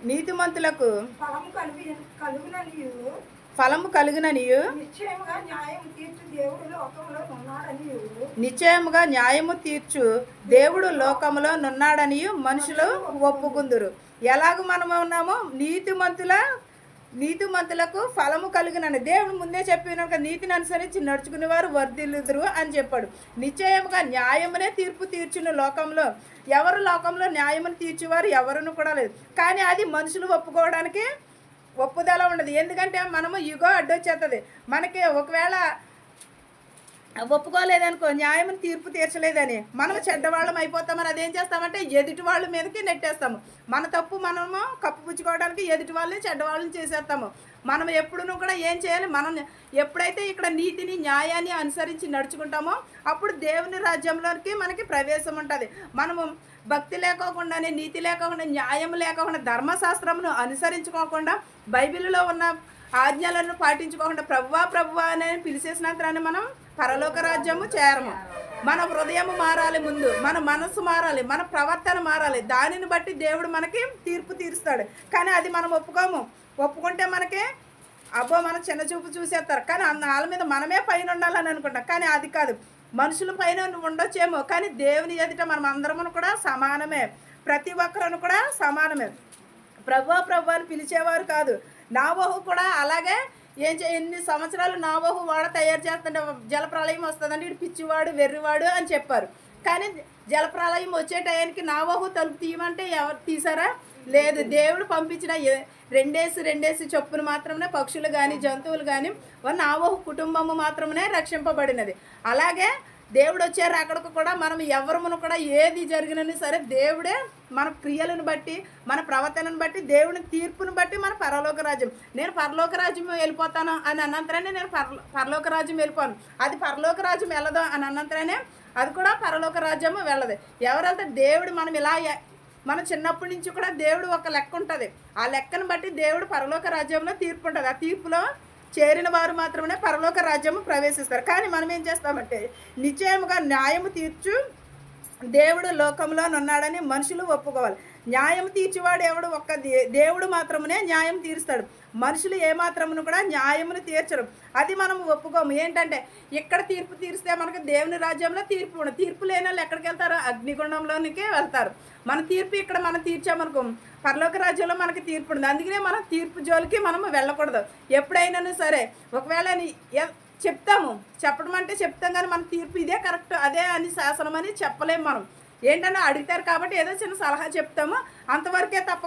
నీతిమంతులకు ఫలము కలుగుననియు ఫలము కలుగుననియు నిశ్చయముగా న్యాయం తీర్చు దేవుడు లోకంలో ఉన్నాడనియు నిశ్చయముగా న్యాయము తీర్చు దేవుడు లోకములో నున్నాడనియు మనుషులు ఒప్పుకుందురు. ఎలాగ మనము ఉన్నామో నీతిమంతులకు ఫలము కలుగునని దేవుడు ముందే చెప్పిన నీతిని అనుసరించి నడుచుకునేవారు వర్ధిల్లుదురు అని చెప్పాడు. నిశ్చయముగా న్యాయమునే తీర్పు తీర్చును లోకంలో. ఎవరు లోకంలో న్యాయమును తీర్చేవారు ఎవరును కూడా లేదు. కానీ అది మనుషులు ఒప్పుకోవడానికి ఒప్పుదల ఉండదు. ఎందుకంటే మనము యుగో అడ్డొచ్చేస్తుంది. మనకి ఒకవేళ ఒప్పుకోలేదనుకో, న్యాయం తీర్పు తీర్చలేదని మనం చెడ్డవాళ్ళం అయిపోతామని అదేం చేస్తామంటే ఎదుటి వాళ్ళ మీదకి నెట్టేస్తాము. మన తప్పు మనము కప్పుపుచ్చుకోవడానికి ఎదుటి వాళ్ళని చెడ్డవాళ్ళని చేసేస్తాము. మనం ఎప్పుడూ కూడా ఏం చేయాలి, మనం ఎప్పుడైతే ఇక్కడ నీతిని న్యాయాన్ని అనుసరించి నడుచుకుంటామో అప్పుడు దేవుని రాజ్యంలోకి మనకి ప్రవేశం ఉంటుంది. మనము భక్తి లేకోకుండానే, నీతి లేకోకుండా, న్యాయం లేకోకుండా, ధర్మశాస్త్రమును అనుసరించుకోకుండా, బైబిల్లో ఉన్న ఆజ్ఞలను పాటించుకోకుండా ప్రభువా అని పిలిచేసినంతరాన్ని మనం పరలోక రాజ్యము చేరము. మన హృదయం మారాలి, ముందు మన మనస్సు మారాలి, మన ప్రవర్తన మారాలి. దానిని బట్టి దేవుడు మనకి తీర్పు తీరుస్తాడు. కానీ అది మనం ఒప్పుకుంటే మనకి మన చిన్న చూపు చూసేస్తారు. కానీ వాళ్ళ మీద మనమే పైన ఉండాలని అనుకుంటాం. కానీ అది కాదు. మనుషుల పైన ఉండొచ్చేమో, కానీ దేవుని ఎదుట మనం అందరము కూడా సమానమే. ప్రతి ఒక్కరూ కూడా సమానమే. ప్రభు అని పిలిచేవారు కాదు. నోవహు కూడా అలాగే ఎన్ని సంవత్సరాలు నోవహు వాడ తయారు చేస్తుంటే జలప్రళయం వస్తుందంటే ఇటు పిచ్చివాడు, వెర్రివాడు అని చెప్పారు. కానీ జలప్రళయం వచ్చే టయానికి నోవహు తలుపు తీయమంటే ఎవరు తీసారా? లేదు. దేవుడు పంపించిన రెండేసి చొప్పున మాత్రమే పక్షులు కానీ జంతువులు కానీ నోవహు కుటుంబము మాత్రమే రక్షింపబడినది. అలాగే దేవుడు వచ్చారు అక్కడికి కూడా మనం ఎవరమును కూడా ఏది జరిగినా సరే దేవుడే మన క్రియలను బట్టి, మన ప్రవర్తనను బట్టి, దేవుని తీర్పును బట్టి మన పరలోక రాజ్యం. నేను పరలోక రాజ్యం వెళ్ళిపోతాను అని అన్నంతరానే నేను పరలోక రాజ్యం వెళ్ళిపోను. అది పరలోక రాజ్యం వెళ్ళదు అని అన్నంతరానే అది కూడా పరలోక రాజ్యము వెళ్ళదు. ఎవరైతే దేవుడు మనం చిన్నప్పటి నుంచి కూడా దేవుడు ఒక లెక్క ఉంటుంది. ఆ లెక్కను బట్టి దేవుడు పరలోక రాజ్యంలో తీర్పు ఉంటుంది. ఆ తీర్పులో చేరిన వారు మాత్రమే పరలోక రాజ్యము ప్రవేశిస్తారు. కానీ మనం ఏం చేస్తామంటే నిశ్చయముగా న్యాయము తీర్చు దేవుడు లోకంలో ఉన్నాడని మనుషులు ఒప్పుకోవాలి. న్యాయం తీర్చేవాడు ఎవడు? ఒక్క దేవుడు మాత్రమే న్యాయం తీరుస్తాడు. మనుషులు ఏమాత్రమును కూడా న్యాయమును తీర్చరు. అది మనం ఒప్పుకోము. ఏంటంటే ఇక్కడ తీర్పు తీరిస్తే మనకు దేవుని రాజ్యంలో తీర్పు ఉండదు. తీర్పు లేని వాళ్ళు ఎక్కడికి వెళ్తారు? అగ్నిగుండంలోనికే వెళ్తారు. మన తీర్పు ఇక్కడ మనం తీర్చామనుకో పరలోక రాజ్యంలో మనకి తీర్పు ఉండదు. అందుకనే మనం తీర్పు జోలికి మనము వెళ్ళకూడదు. ఎప్పుడైనా సరే ఒకవేళ చెప్పడం అంటే చెప్తాం, కానీ మన తీర్పు ఇదే కరెక్ట్ అదే అని శాసనం అని చెప్పలేము. మనం ఏంటంటే అడుగుతారు కాబట్టి ఏదో చిన్న సలహా చెప్తాము, అంతవరకే తప్ప